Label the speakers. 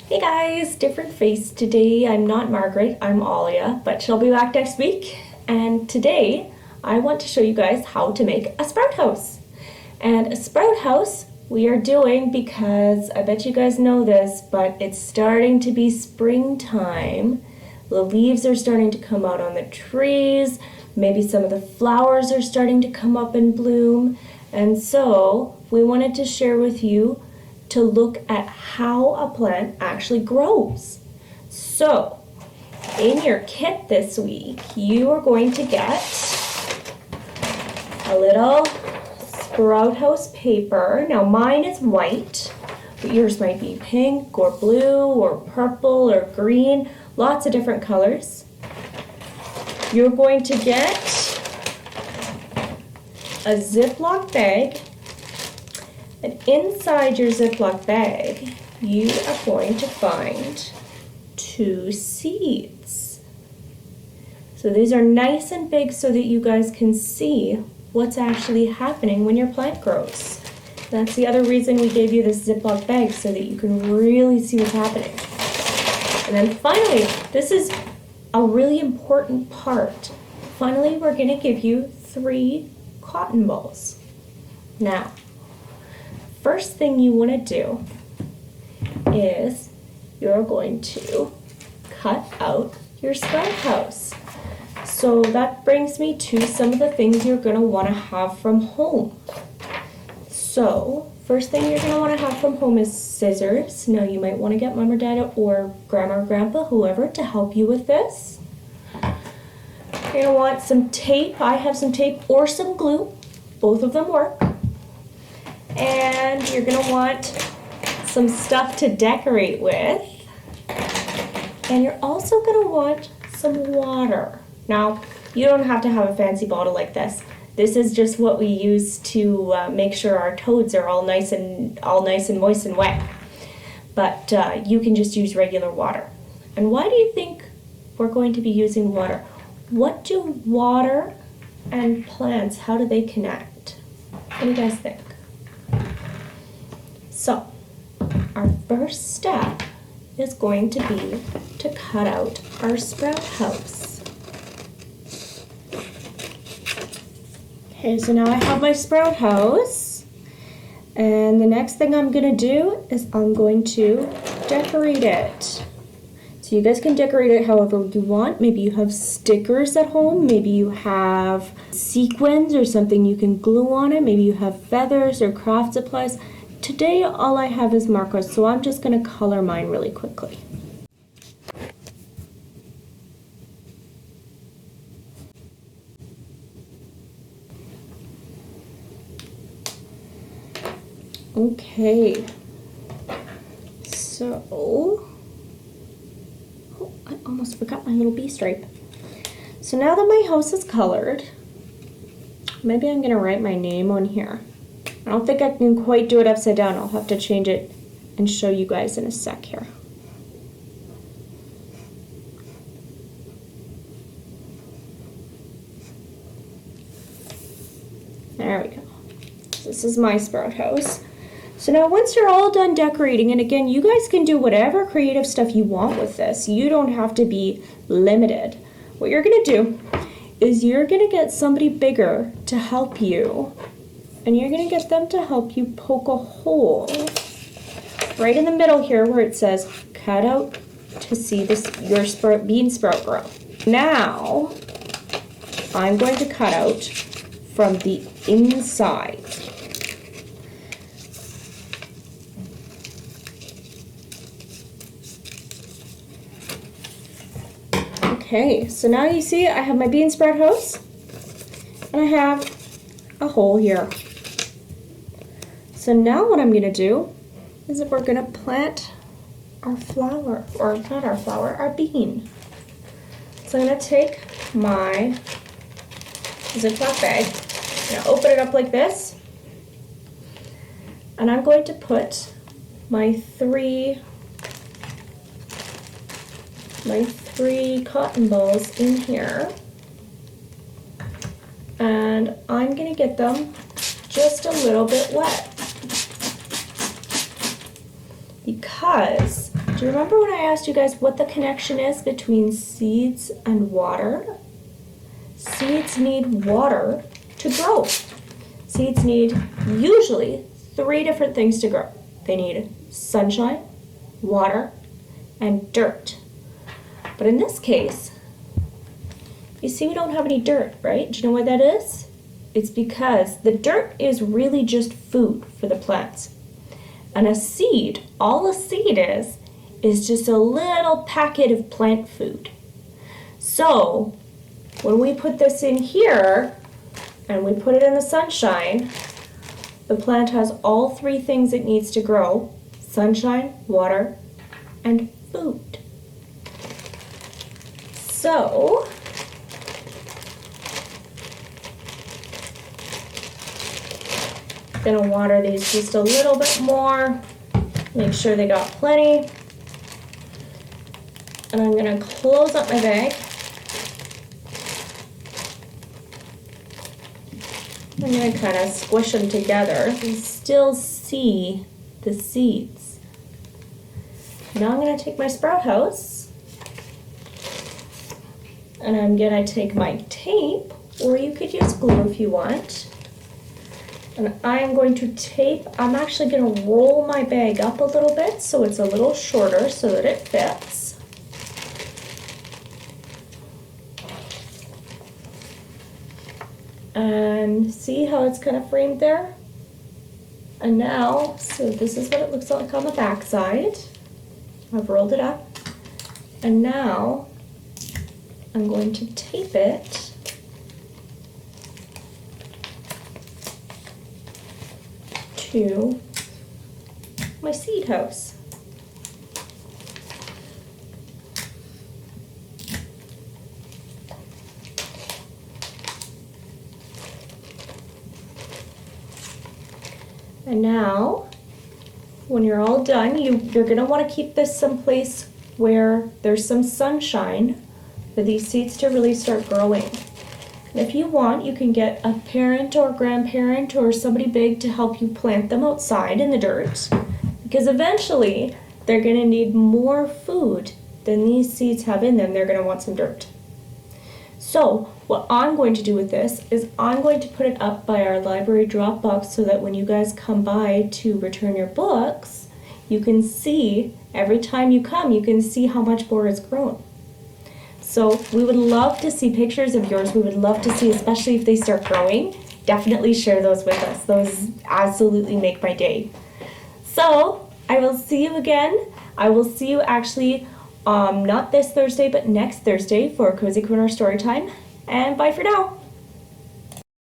Speaker 1: Hey guys, different face today. I'm not Margaret, I'm Alia, but she'll be back next week. And today I want to show you guys how to make a sprout house. And a sprout house we are doing because I bet you guys know this, but it's starting to be springtime. The leaves are starting to come out on the trees. Maybe some of the flowers are starting to come up and bloom. And so we wanted to share with you to look at how a plant actually grows. So, in your kit this week, you are going to get a little sprout house paper. Now mine is white, but yours might be pink or blue or purple or green, lots of different colors. You're going to get a Ziploc bag. And inside your Ziploc bag, you are going to find 2 seeds. So these are nice and big so that you guys can see what's actually happening when your plant grows. That's the other reason we gave you this Ziploc bag, so that you can really see what's happening. And then finally, this is a really important part. Finally, we're going to give you 3 cotton balls. Now, first thing you want to do is you're going to cut out your sprout house. So that brings me to some of the things you're going to want to have from home. So first thing you're going to want to have from home is scissors. Now you might want to get mom or dad or grandma or grandpa, whoever, to help you with this. You're going to want some tape. I have some tape or some glue. Both of them work. And you're going to want some stuff to decorate with. And you're also going to want some water. Now, you don't have to have a fancy bottle like this. This is just what we use to make sure our toads are all nice and moist and wet. But you can just use regular water. And why do you think we're going to be using water? What do water and plants, how do they connect? What do you guys think? So, our first step is going to be to cut out our sprout house. Okay, so now I have my sprout house, and the next thing I'm going to do is I'm going to decorate it. So you guys can decorate it however you want. Maybe you have stickers at home, maybe you have sequins or something you can glue on it, maybe you have feathers or craft supplies. Today all I have is markers, so I'm just going to color mine really quickly. Okay, so, oh, I almost forgot my little bee stripe. So now that my house is colored, maybe I'm going to write my name on here. I don't think I can quite do it upside down. I'll have to change it and show you guys in a sec here. There we go. This is my sprout house. So now once you're all done decorating, and again, you guys can do whatever creative stuff you want with this. You don't have to be limited. What you're going to do is you're going to get somebody bigger to help you. And you're going to get them to help you poke a hole right in the middle here where it says cut out to see your bean sprout grow. Now I'm going to cut out from the inside. Okay, so now you see I have my bean sprout house and I have a hole here. So now what I'm going to do is that we're going to plant our flower, or not our flower, our bean. So I'm going to take my Ziploc bag, I'm going to open it up like this, and I'm going to put my three cotton balls in here, and I'm going to get them just a little bit wet because Do you remember when I asked you guys what the connection is between seeds and water? Seeds need water to grow. Seeds need usually 3 different things to grow. They need sunshine, water, and dirt. But in this case, you see we don't have any dirt, right? Do you know why that is? It's because the dirt is really just food for the plants. And a seed, all a seed is just a little packet of plant food. So when we put this in here and we put it in the sunshine, the plant has all 3 things it needs to grow: sunshine, water, and food. So I'm gonna water these just a little bit more, make sure they got plenty. And I'm gonna close up my bag. I'm going to kind of squish them together. You still see the seeds. Now I'm going to take my sprout house and I'm going to take my tape, or you could use glue if you want. And I am going to tape, I'm actually going to roll my bag up a little bit so it's a little shorter so that it fits. And see how it's kind of framed there? And now, so this is what it looks like on the back side. I've rolled it up. And now I'm going to tape it to my seed house. And now, when you're all done, you're going to want to keep this someplace where there's some sunshine for these seeds to really start growing. And if you want, you can get a parent or grandparent or somebody big to help you plant them outside in the dirt, because eventually they're going to need more food than these seeds have in them. They're going to want some dirt. So what I'm going to do with this is I'm going to put it up by our library drop box so that when you guys come by to return your books, you can see, every time you come, you can see how much more is grown. So we would love to see pictures of yours. We would love to see, especially if they start growing, definitely share those with us. Those absolutely make my day. So I will see you again. I will see you actually not this Thursday, but next Thursday for Cozy Corner Storytime. And bye for now.